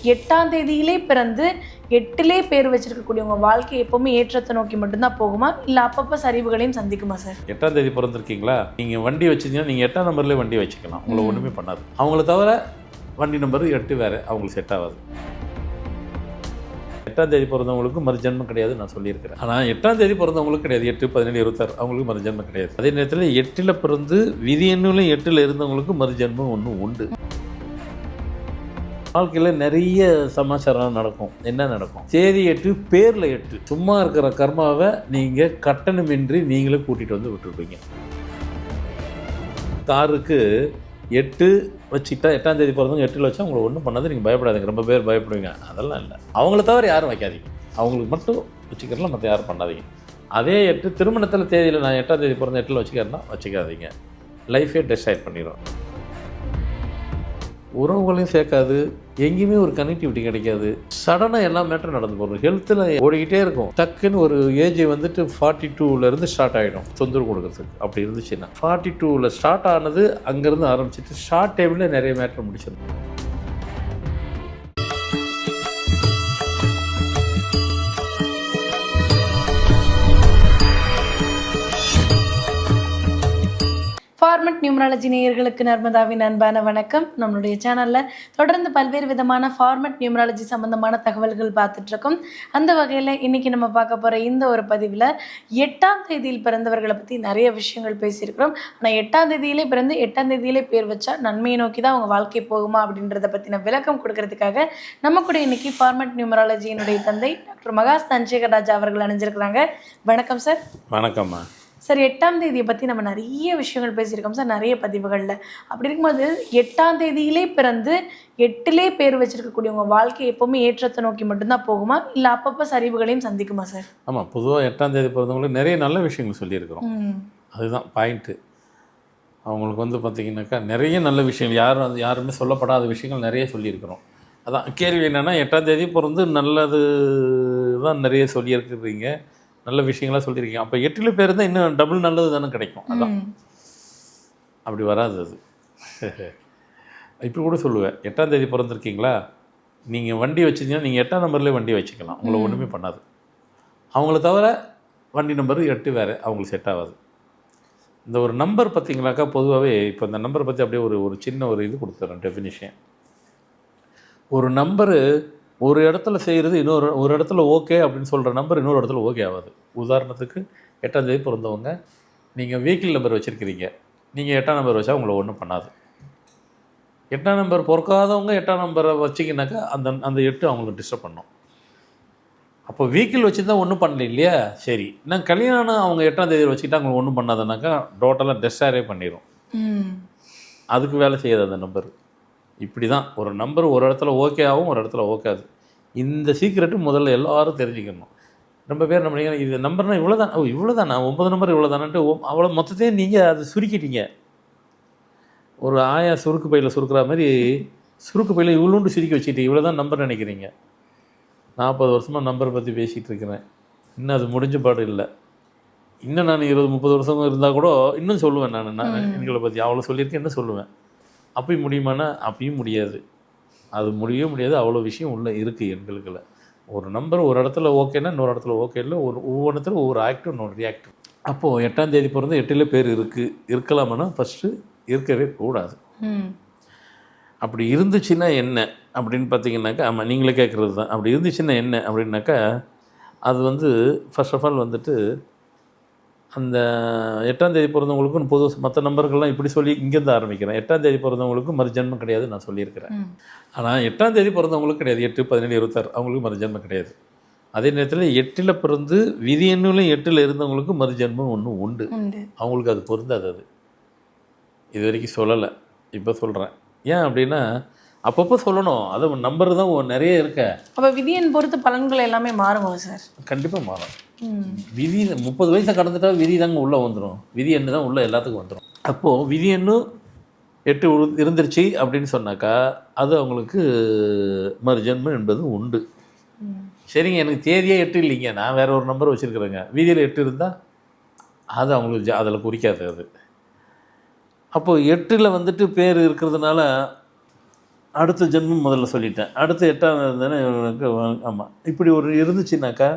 8ஆம் தேதியிலே பிறந்து 8லே பேர் வச்சிருக்கக்கூடியவங்க வாழ்க்கை எப்பவுமே ஏற்றத்தை நோக்கி மட்டும்தான் போகுமா, இல்லை அப்பப்போ சரிவுகளையும் சந்திக்குமா சார்? 8ஆம் தேதி பிறந்திருக்கீங்களா, நீங்கள் வண்டி வச்சிருந்தீங்கன்னா நீங்கள் 8ஆம் நம்பர்லேயே வண்டி வச்சுக்கலாம், உங்களை ஒன்றுமே பண்ணாது. அவங்கள தவிர வண்டி நம்பர் 8 வேறு, அவங்களுக்கு செட் ஆகாது. 8ஆம் தேதி பிறந்தவங்களுக்கு மறுஜன்மம் கிடையாது நான் சொல்லியிருக்கிறேன். ஆனால் 8ஆம் தேதி பிறந்தவங்களுக்கு கிடையாது. 8, 17, 26 அவங்களுக்கு மறுஜன்மம் கிடையாது. அதே நேரத்தில் 8ல் பிறந்து விதி எண்ணிலும் 8ல் இருந்தவங்களுக்கு மறுஜன்மம் ஒன்று உண்டு. வாழ்க்கையில் நிறைய சமாச்சாரம் நடக்கும். என்ன நடக்கும்? தேதி 8 பேரில் 8. சும்மா இருக்கிற கர்மாவை நீங்கள் கட்டணமின்றி நீங்களே கூட்டிகிட்டு வந்து விட்டுருப்பீங்க. காருக்கு 8 வச்சுக்கிட்டா 8ஆம் தேதி பிறந்தவங்க 8ல் வச்சா உங்களை ஒன்றும் பண்ணாது, நீங்கள் பயப்படாதீங்க. ரொம்ப பேர் பயப்படுவீங்க. அதெல்லாம் இல்லை. அவங்கள தவிர யாரும் வைக்காதீங்க. அவங்களுக்கு மட்டும் வச்சுக்கிறலாம், மற்ற யாரும் பண்ணாதீங்க. அதே 8 திருமணத்தில் தேதியில் நான் 8ஆம் தேதி பிறந்த 8ல் வச்சுக்கிறேன்னா வச்சுக்காதீங்க. லைஃபே டிசைட் பண்ணிடும். உறவுகளையும் சேர்க்காது, எங்கேயுமே ஒரு கனெக்டிவிட்டி கிடைக்காது. சடனாக எல்லா மேட்டரும் நடந்து போகும். ஹெல்த்தில் ஓடிக்கிட்டே இருக்கும். டக்குன்னு ஒரு ஏஜ் வந்துட்டு 42லேருந்து ஸ்டார்ட் ஆகிடும் தொந்தரவு கொடுக்குறதுக்கு. அப்படி இருந்துச்சுன்னா 42ல் ஸ்டார்ட் ஆனது அங்கேருந்து ஆரம்பிச்சிட்டு ஷார்ட் டைமில் நிறைய மேட்டர் முடிச்சிடும். ஃபார்மட் நியூமராலஜி நேயர்களுக்கு நர்மதாவின் அன்பான வணக்கம். நம்மளுடைய சேனலில் தொடர்ந்து பல்வேறு விதமான ஃபார்மட் நியூமராலஜி சம்மந்தமான தகவல்கள் பார்த்துட்ருக்கோம். அந்த வகையில் இன்றைக்கி நம்ம பார்க்க போகிற இந்த ஒரு பதிவில் 8ஆம் தேதியில் பிறந்தவர்களை பற்றி நிறைய விஷயங்கள் பேசியிருக்கிறோம். ஆனால் 8ஆம் தேதியிலே பிறந்து 8ஆம் தேதியிலே பேர் வச்சா நன்மையை நோக்கி தான் அவங்க வாழ்க்கை போகுமா அப்படின்றத பற்றின விளக்கம் கொடுக்கறதுக்காக நம்ம கூட இன்றைக்கி ஃபார்மட் நியூமராலஜியினுடைய தந்தை டாக்டர் மகாஸ் தன்சேகர் அவர்கள் அணிஞ்சிருக்கிறாங்க. வணக்கம் சார். வணக்கம்மா. சார், 8ஆம் தேதியை பற்றி நம்ம நிறைய விஷயங்கள் பேசியிருக்கோம் சார், நிறைய பதிவுகளில். அப்படி இருக்கும்போது 8ஆம் தேதியிலே பிறந்து 8லே பேர் வச்சிருக்கக்கூடியவங்க வாழ்க்கை எப்போவுமே ஏற்றத்தை நோக்கி மட்டும்தான் போகுமா, இல்லை அப்பப்போ சரிவுகளையும் சந்திக்குமா சார்? ஆமாம், பொதுவாக 8ஆம் தேதி பிறந்தவங்களுக்கு நிறைய நல்ல விஷயங்கள் சொல்லியிருக்கிறோம். அதுதான் பாயிண்ட்டு. அவங்களுக்கு பார்த்திங்கனாக்கா நிறைய நல்ல விஷயங்கள் யாருமே சொல்லப்படாத விஷயங்கள் நிறைய சொல்லியிருக்கிறோம். அதான் கேள்வி என்னென்னா, 8ஆம் தேதி பிறந்து நல்லது தான் நிறைய சொல்லியிருக்கிறீங்க, நல்ல விஷயங்களாக சொல்லியிருக்கீங்க. அப்போ 8ல் பேர் தான் இன்னும் டபுள் நல்லது தானே கிடைக்கும். அதான் அப்படி வராது. அது இப்படி கூட சொல்லுவேன். 8ஆம் தேதி பிறந்திருக்கீங்களா, நீங்கள் வண்டி வச்சுருந்தீங்கன்னா நீங்கள் 8ஆம் நம்பர்லேயே வண்டி வச்சுக்கலாம், உங்களை ஒன்றுமே பண்ணாது. அவங்கள தவிர வண்டி நம்பர் 8 வேறு, அவங்களுக்கு செட் ஆகாது. இந்த ஒரு நம்பர் பார்த்திங்களாக்கா, பொதுவாகவே இப்போ இந்த நம்பரை பற்றி அப்படியே ஒரு சின்ன இது கொடுத்துட்றேன் டெஃபினிஷன். ஒரு நம்பரு ஒரு இடத்துல செய்கிறது ஒரு இடத்துல ஓகே அப்படின்னு சொல்கிற நம்பர் இன்னொரு இடத்துல ஓகே ஆகாது. உதாரணத்துக்கு 8ஆம் தேதி பிறந்தவங்க நீங்கள் வெஹிக்கிள் நம்பர் வச்சுருக்கிறீங்க, நீங்கள் 8ஆம் நம்பர் வச்சா உங்களை ஒன்றும் பண்ணாது. 8ஆம் நம்பர் பிறக்காதவங்க 8ஆம் நம்பரை வச்சிங்கனாக்கா அந்த 8 அவங்களுக்கு டிஸ்டர்ப் பண்ணும். அப்போ வெஹிக்கிள் வச்சுருந்தா ஒன்றும் பண்ணல இல்லையா, சரி. நான் கல்யாணம் அவங்க 8ஆம் தேதி வச்சுக்கிட்டா அவங்களுக்கு ஒன்றும் பண்ணாதுனாக்கா டோட்டலாக டெஸ்டாரே பண்ணிடும். அதுக்கு வேலை செய்யாது அந்த நம்பர். இப்படி தான் ஒரு நம்பர் ஒரு இடத்துல ஓகே ஆகும், ஒரு இடத்துல ஓகேது. இந்த சீக்ரெட்டு முதல்ல எல்லோரும் தெரிஞ்சுக்கணும். ரொம்ப பேர் நம்ம இது நம்பர்னால் இவ்வளோ தான் 9 நம்பர் இவ்வளோ தானன்ட்டு அவ்வளோ மொத்தத்தையும் நீங்கள் அதை சுருக்கிட்டீங்க. ஒரு ஆயா சுருக்கு பையில் சுருக்கிற மாதிரி சுருக்கு பையில் இவ்வளோண்டு சுருக்கி வச்சுக்கிட்டு இவ்வளோ தான் நம்பர் நினைக்கிறீங்க. 40 வருஷமாக நம்பரை பற்றி பேசிகிட்டு இருக்கிறேன், இன்னும் அது முடிஞ்ச பாடு இல்லை. இன்னும் நான் 20-30 வருஷம் இருந்தால் கூட இன்னும் சொல்லுவேன். நான் எண்களை பற்றி அவ்வளோ சொல்லியிருக்கேன், என்ன சொல்லுவேன். அப்பயும் முடியுமானா அப்பயும் முடியாது. அது முடியவே முடியாது. அவ்வளோ விஷயம் உள்ளே இருக்குது எண்களுக்குள்ள. ஒரு நம்பர் ஒரு இடத்துல ஓகேன்னா இன்னொரு இடத்துல ஓகே இல்லை. ஒவ்வொருத்தரும் ஒவ்வொரு ஆக்டிவ் இன்னொரு ரியாக்டிவ். அப்போது 8ஆம் தேதி பிறந்து 8ல் பேர் இருக்கலாமான்னா ஃபஸ்ட்டு இருக்கவே கூடாது. அப்படி இருந்துச்சுன்னா என்ன அப்படின்னு பார்த்தீங்கன்னாக்கா, ஆமாம் நீங்களே கேட்குறது தான். அப்படி இருந்துச்சுன்னா என்ன அப்படின்னாக்கா, அது ஃபர்ஸ்ட் ஆஃப் ஆல் அந்த 8ஆம் தேதி பிறந்தவங்களுக்கும் பொது மற்ற நம்பர்கள்லாம் இப்படி சொல்லி இங்கேருந்து ஆரம்பிக்கிறேன். 8ஆம் தேதி பிறந்தவங்களுக்கும் மறுஜன்மம் கிடையாது நான் சொல்லியிருக்கிறேன். ஆனால் 8ஆம் தேதி பிறந்தவங்களுக்கு கிடையாது. 8, 17, 26 அவங்களுக்கு மறுஜன்மம் கிடையாது. அதே நேரத்தில் 8ல் பிறந்து விதி எண்ணிலும் 8ல் இருந்தவங்களுக்கு மறுஜன்மம் ஒன்று உண்டு. அவங்களுக்கு அது பொருந்தாது. அது இது வரைக்கும் சொல்லலை, இப்போ சொல்கிறேன். ஏன் அப்படின்னா அப்பப்போ சொல்லணும். அது நம்பர் தான் நிறைய இருக்க. அப்போ விதியன் பொறுத்து பலன்கள் எல்லாமே மாறுமா சார்? கண்டிப்பாக மாறும். விதி 30 வயசை கடந்துட்டா விதி தாங்க உள்ளே வந்துடும். விதி எண்ணு தான் உள்ளே எல்லாத்துக்கும் வந்துடும். அப்போது விதி எண்ணு 8 இருந்துருச்சு அப்படின்னு சொன்னாக்கா அது அவங்களுக்கு மறுஜன்மம் என்பது உண்டு. சரிங்க, எனக்கு தேதியே 8 இல்லைங்க, நான் வேறு ஒரு நம்பர் வச்சுருக்குறேங்க, விதியில் 8 இருந்தால் அது அவங்களுக்கு அதில் குறிக்காது. அது அப்போது 8ல் பேர் இருக்கிறதுனால அடுத்த ஜென்மம் முதல்ல சொல்லிட்டேன். அடுத்து 8ஆம் தானே இவனுக்கு. ஆமாம், இப்படி ஒரு இருந்துச்சுனாக்கா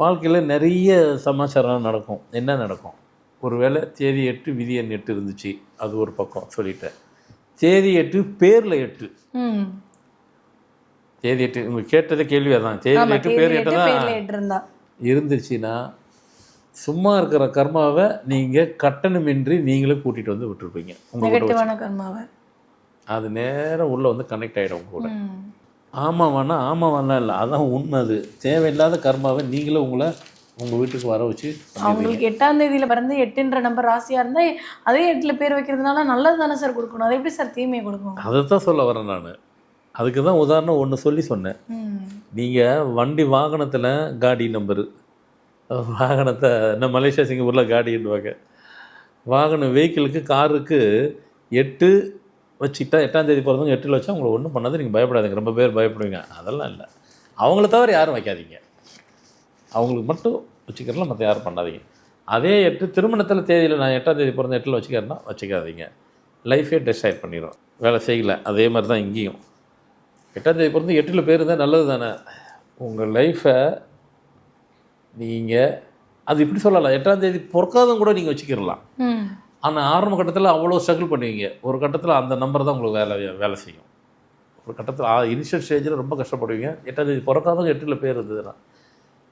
வாழ்க்கையில் நிறைய சமாச்சாரம் நடக்கும். என்ன நடக்கும்? ஒரு வேளை தேதி 8 விதி எண் 8 இருந்துச்சு, அது ஒரு பக்கம் சொல்லிட்டேன். தேதி 8 பேரில் 8. தேதி 8 உங்களுக்கு கேட்டதே கேள்வி அதான். தேதி 8 பேர் 8 தான் இருந்துச்சுன்னா சும்மா இருக்கிற கர்மாவை நீங்கள் கட்டணமின்றி நீங்களே கூட்டிகிட்டு வந்து விட்டுருப்பீங்க. நெகட்டிவான கர்மாவை அது நேரம் உள்ளே வந்து கனெக்ட் ஆகிடும் உங்க கூட. ஆமாவானா ஆமாவானா இல்லை, அதான் உண்மை. அது தேவையில்லாத கர்மாவை நீங்களே உங்கள் வீட்டுக்கு வர வச்சு அவங்களுக்கு 8ஆம் தேதியில் பிறந்து 8ன்ற நம்பர் ராசியாக இருந்தால் அதே 8ல் பேர் வைக்கிறதுனால நல்லது தானே சார் கொடுக்கணும். அது எப்படி சார் தீமையை கொடுக்கும்? அதை தான் சொல்ல வரேன் நான். அதுக்கு தான் உதாரணம் ஒன்று சொல்லி சொன்னேன். நீங்கள் வண்டி வாகனத்தில் காடி நம்பரு, வாகனத்தை என்ன மலேசியா சிங்கப்பூரில் காடின்னுவாங்க, வாகன வெஹிக்கிளுக்கு காருக்கு 8 வச்சுக்கிட்டா 8ஆம் தேதி பிறந்தவங்க 8ல் வச்சா உங்களை ஒன்றும் பண்ணாது. நீங்கள் பயப்படாதீங்க. ரொம்ப பேர் பயப்படுவீங்க. அதெல்லாம் இல்லை. அவங்கள தவிர யாரும் வைக்காதீங்க. அவங்களுக்கு மட்டும் வச்சுக்கிறலாம், மற்ற யாரும் பண்ணாதீங்க. அதே 8 திருமணத்தில் தேதியில் நான் 8ஆம் தேதி பிறந்த 8ல் வச்சுக்கிறேன்னா வச்சுக்காதீங்க. லைஃபே டிசைட் பண்ணிடும். வேலை செய்யலை. அதே மாதிரி தான் இங்கேயும் 8ஆம் தேதி பிறந்து 8ல் பேர் இருந்தால் நல்லது தானே. உங்கள் லைஃப்பை நீங்கள் அது இப்படி சொல்லலாம். 8ஆம் தேதி பிறக்காதவங்க கூட நீங்கள் வச்சுக்கிடலாம். ஆனால் ஆரம்ப கட்டத்தில் அவ்வளோ ஸ்ட்ரகிள் பண்ணுவீங்க. ஒரு கட்டத்தில் அந்த நம்பர் தான் உங்களுக்கு வேலை செய்யும். ஒரு கட்டத்தில் இனிஷியல் ஸ்டேஜில் ரொம்ப கஷ்டப்படுவீங்க. 8ஆம் தேதி பிறக்காதவங்க 8ல் பேர் இருந்ததுன்னா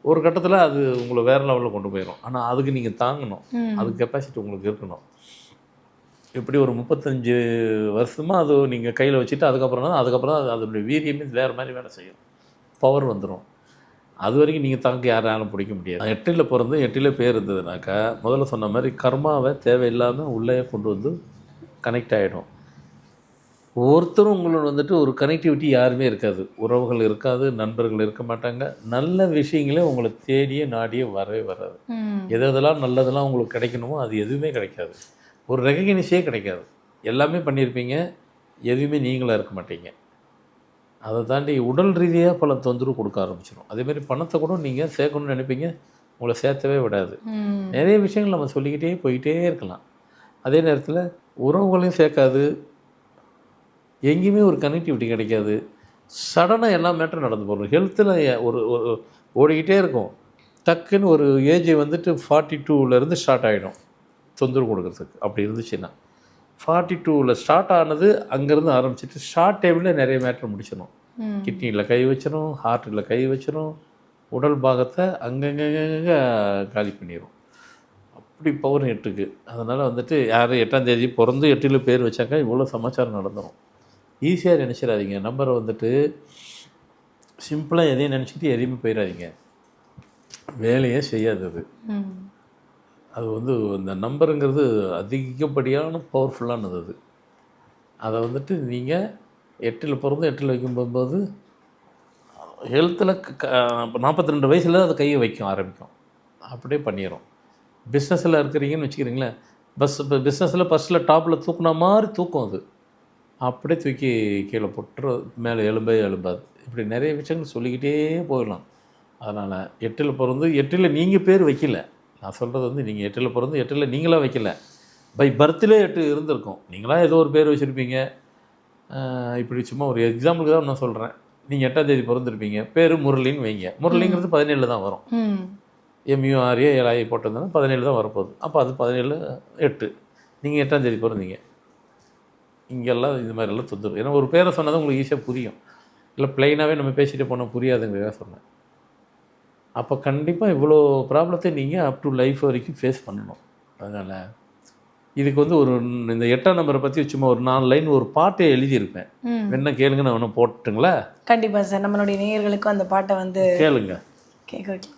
ஒரு கட்டத்தில் அது உங்களை வேறு லெவலில் கொண்டு போயிடும். ஆனால் அதுக்கு நீங்கள் தாங்கணும். அதுக்கு கெப்பாசிட்டி உங்களுக்கு இருக்கணும். இப்படி ஒரு 35 வருஷமாக அது நீங்கள் கையில் வச்சுட்டு அதுக்கப்புறம் தான் அதனுடைய வீரியமே வேறு மாதிரி வேலை செய்யும். பவர் வந்துடும். அது வரைக்கும் நீங்கள் தாங்க யாராலும் பிடிக்க முடியாது. 8ல் பிறந்து 8ல் பேர் இருந்ததுனாக்கா முதல்ல சொன்ன மாதிரி கர்மாவை தேவையில்லாமல் உள்ளே கொண்டு வந்து கனெக்ட் ஆகிடும். ஒருத்தரும் உங்களோட வந்துட்டு ஒரு கனெக்டிவிட்டி யாருமே இருக்காது. உறவுகள் இருக்காது, நண்பர்கள் இருக்க மாட்டாங்க. நல்ல விஷயங்களே உங்களை தேடியே நாடியே வரவே வராது. எதெல்லாம் நல்லதெல்லாம் உங்களுக்கு கிடைக்கணுமோ அது எதுவுமே கிடைக்காது. ஒரு ரெகக்னிஷே கிடைக்காது. எல்லாமே பண்ணியிருப்பீங்க, எதுவுமே நீங்களாக இருக்க மாட்டீங்க. அதை தாண்டி உடல் ரீதியாக பல தொந்தரவு கொடுக்க ஆரம்பிச்சிடும். அதேமாதிரி பணத்தை கூட நீங்கள் சேர்க்கணும்னு நினைப்பீங்க, உங்களை சேர்த்தவே விடாது. நிறைய விஷயங்கள் நம்ம சொல்லிக்கிட்டே போயிட்டே இருக்கலாம். அதே நேரத்தில் உறவுகளையும் சேர்க்காது, எங்கேயுமே ஒரு கனெக்டிவிட்டி கிடைக்காது. சடனாக எல்லா மேட்டரும் நடந்து போகிறோம். ஹெல்த்தில் ஒரு ஓடிக்கிட்டே இருக்கும். டக்குன்னு ஒரு ஏஜ் வந்துட்டு 42லேருந்து ஸ்டார்ட் ஆகிடும் தொந்தரவு கொடுக்குறதுக்கு. அப்படி இருந்துச்சுன்னா 42ல் ஸ்டார்ட் ஆனது அங்கேருந்து ஆரம்பிச்சிட்டு ஷார்ட் டைமில் நிறைய மேட்டர் முடிச்சிடும். கிட்னியில் கை வச்சிடும், ஹார்ட்டில் கை வச்சிடும், உடல் பாகத்தை அங்கங்கே காலி பண்ணிடும். அப்படி பவர் 8க்கு. அதனால் வந்துட்டு யார் 8ஆம் தேதி பிறந்து 8ல் பேர் வச்சாக்கா இவ்வளோ சமாச்சாரம் நடந்துடும். ஈஸியாக நினச்சிடாதீங்க. நம்பரை வந்துட்டு சிம்பிளாக எதையும் நினச்சிக்கிட்டு எதையுமே போயிடாதீங்க. வேலையே செய்யாது அது. அது வந்து இந்த நம்பருங்கிறது அதிகப்படியான பவர்ஃபுல்லானது. அது அதை வந்துட்டு நீங்கள் 8ல் பிறந்து 8ல் வைக்கும்போது ஹெல்த்தில் 42 வயசில் அது கையை ஆரம்பிக்கும். அப்படியே பண்ணிடும். பிஸ்னஸில் இருக்கிறீங்கன்னு வச்சுக்கிறீங்களேன், பிஸ்னஸில் ஃபஸ்ட்டில் டாப்பில் தூக்குன மாதிரி தூக்கும். அது அப்படியே தூக்கி கீழே போட்டு மேலே எழும்பாது. இப்படி நிறைய விஷயங்கள் சொல்லிக்கிட்டே போயிடலாம். அதனால் 8ல் பிறந்து 8ல் நீங்கள் பேர் வைக்கல. நான் சொல்கிறது வந்து நீங்கள் 8ல் பிறந்து 8ல் நீங்களாக வைக்கல. பை பர்த்லே 8 இருந்திருக்கும். நீங்களாக ஏதோ ஒரு பேர் வச்சுருப்பீங்க. இப்படி சும்மா ஒரு எக்ஸாம்பிளுக்கு தான் நான் சொல்கிறேன். நீங்கள் 8ஆம் தேதி பிறந்திருப்பீங்க, பேர் முரளின்னு வைங்க. முரளிங்கிறது 17ல் தான் வரும். MURA 7 போட்டிருந்தோன்னா 17 தான் வரப்போகுது. அப்போ அது 17 8 நீங்கள் 8ஆம் தேதி பிறந்தீங்க. இங்கெல்லாம் இது மாதிரிலாம் தொந்தரவு. ஏன்னா ஒரு பேரை சொன்னால் தான் உங்களுக்கு ஈஸியாக புரியும். இல்லை ப்ளைனாகவே நம்ம பேசிகிட்டு போனால் புரியாதுங்கிறதாக சொன்னேன். அப்போ கண்டிப்பாக இவ்வளோ ப்ராப்ளத்தை நீங்கள் அப் டு லைஃப் வரைக்கும் ஃபேஸ் பண்ணணும். அதனால் இதுக்கு வந்து இந்த 8ஆம் நம்பரை பற்றி சும்மா ஒரு 4 லைன் ஒரு பாட்டை எழுதியிருப்பேன். என்ன கேளுங்க, நான் ஒன்று போட்டுங்களா? கண்டிப்பாக சார். நம்மளுடைய நேயர்களுக்கும் அந்த பாட்டை வந்து கேளுங்க.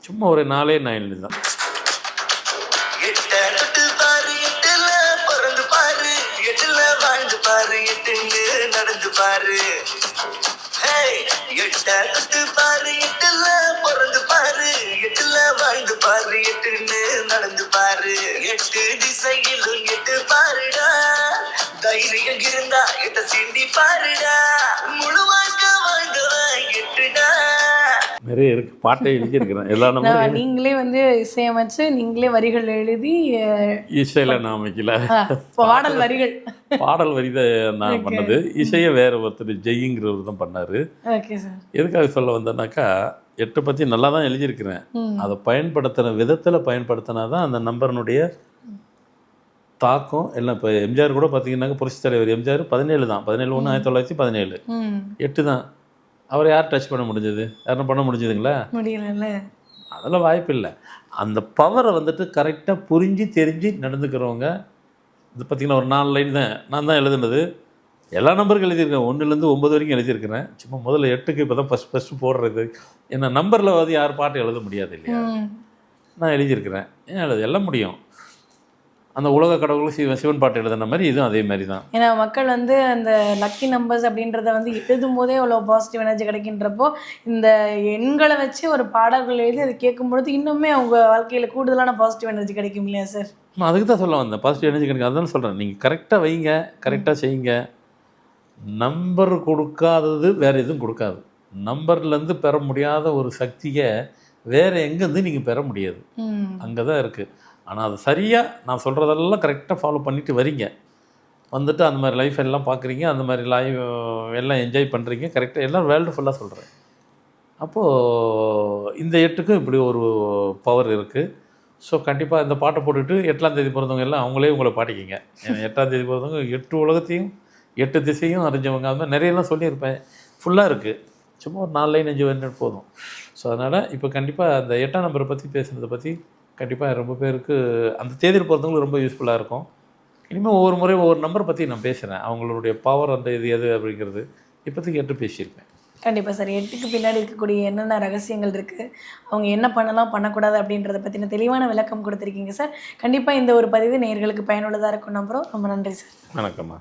சும்மா ஒரு 4 லைன் தான். நடந்து பாரு, 8 பாரு, 8ல பிறந்து பாரு, 8ல வாழ்ந்து பாரு, 8ன்னு நடந்து பாரு. 8 திசையிலும் 8 பாருடா, தைரியம் இருந்தா 8 சீண்டி பாருடா, முழு வாழ்க்கை வாழ்ந்தவன் 8டா. நிறைய இருக்குது, பாட்டே எழுதியிருக்கிறேன். எல்லா நம்பரும் நீங்களே வந்து இசையமைச்சு நீங்களே வரிகள் எழுதி இசையில் நான் அமைக்கல, பாடல் வரிகள் பாடல் வரி தான் நான் பண்ணது. இசையை வேற ஒருத்தர் ஜெய்ங்கிறவர் தான் பண்ணார். Okay sir. எதுக்காக சொல்ல வந்தேன்னாக்கா, 8 பற்றி நல்லா தான் எழுதியிருக்கிறேன். அதை பயன்படுத்துகிற விதத்தில் பயன்படுத்தினா தான் அந்த நம்பர்னுடைய தாக்கம் எல்லாம். இப்போ எம்ஜிஆர் கூட பார்த்தீங்கன்னாக்கா, புரட்சித் தலைவர் எம்ஜிஆர் 17 தான், 17/1/1917, 8 தான். அவரை யார் டச் பண்ண முடிஞ்சது? யாரும் பண்ண முடிஞ்சதுங்களா? முடியல. அதெல்லாம் வாய்ப்பு இல்லை. அந்த பவரை வந்துட்டு கரெக்டாக புரிஞ்சு தெரிஞ்சு நடந்துக்கிறவங்க. இது பார்த்திங்கன்னா ஒரு 4 லைன் தான் நான் தான் எழுதுனது. எல்லா நம்பருக்கும் எழுதியிருக்கேன், 1லேருந்து 9 வரைக்கும் எழுதியிருக்கிறேன். சும்மா முதல்ல 8க்கு இப்போ தான் ஃபஸ்ட்டு போடுறது. ஏன்னா நம்பரில் வந்து யார் பாட்டு எழுத முடியாது இல்லையா? நான் எழுதியிருக்கிறேன். எல்லாம் முடியும். அந்த உலக கடவுளும் சிவன் பாட்டு எழுதுன மாதிரி இதுவும் அதே மாதிரி தான். ஏன்னா மக்கள் வந்து அந்த லக்கி நம்பர்ஸ் அப்படின்றத வந்து எழுதும் போதே அவ்வளோ பாசிட்டிவ் எனர்ஜி கிடைக்கின்றப்போ, இந்த எண்களை வச்சு ஒரு பாடல்கள் எழுதி அதை கேட்கும்பொழுது இன்னுமே அவங்க வாழ்க்கையில் கூடுதலான பாசிட்டிவ் எனர்ஜி கிடைக்கும் இல்லையா சார்? நான் அதுக்கு தான் சொல்ல வந்தேன், பாசிட்டிவ் எனர்ஜி கிடைக்கும். அதுதான் சொல்கிறேன், நீங்கள் கரெக்டாக வைங்க, கரெக்டாக செய்யுங்க. நம்பர் கொடுக்காதது வேறு எதுவும் கொடுக்காது. நம்பர்லேருந்து பெற முடியாத ஒரு சக்தியை வேறு எங்கேருந்து நீங்கள் பெற முடியாது. அங்கே தான் இருக்குது. ஆனால் அது சரியாக நான் சொல்கிறதெல்லாம் கரெக்டாக ஃபாலோ பண்ணிவிட்டு வரீங்க, வந்துட்டு அந்த மாதிரி லைஃப் எல்லாம் பார்க்குறீங்க, அந்த மாதிரி லைஃப் எல்லாம் என்ஜாய் பண்ணுறீங்க, கரெக்டாக எல்லாம் வேர்ல்டு ஃபுல்லாக சொல்கிறேன். அப்போது இந்த 8க்கும் இப்படி ஒரு பவர் இருக்குது. ஸோ கண்டிப்பாக இந்த பாட்டை போட்டுட்டு 8ஆம் தேதி பிறந்தவங்க எல்லாம் அவங்களே உங்களை பாடிக்கிங்க. 8ஆம் தேதி பிறந்தவங்க 8 உலகத்தையும் 8 திசையும் அறிஞ்சவங்க, அந்த மாதிரி நிறையெல்லாம் சொல்லியிருப்பேன். ஃபுல்லாக இருக்குது, சும்மா ஒரு 4 லைன் 5 லைன் போதும். ஸோ அதனால் இப்போ கண்டிப்பாக அந்த 8ஆம் நம்பரை பற்றி பேசுனதை பற்றி கண்டிப்பாக ரொம்ப பேருக்கு அந்த தேதியில் பிறந்தவங்களுக்கு ரொம்ப யூஸ்ஃபுல்லாக இருக்கும். இனிமேல் ஒவ்வொரு முறையும் ஒவ்வொரு நம்பரை பற்றி நான் பேசுகிறேன், அவங்களுடைய பவர் அந்த இது எது அப்படிங்கிறது இப்போதைக்கு 8 பேசியிருப்பேன். கண்டிப்பாக சார். 8க்கு பின்னாடி இருக்கக்கூடிய என்னென்ன ரகசியங்கள் இருக்குது, அவங்க என்ன பண்ணலாம் பண்ணக்கூடாது அப்படின்றத பற்றின தெளிவான விளக்கம் கொடுத்துருக்கீங்க சார். கண்டிப்பாக இந்த ஒரு பதிவு நேயர்களுக்கு பயனுள்ளதாக இருக்கும் நம்புகிறோம். ரொம்ப நன்றி சார். வணக்கம்மா.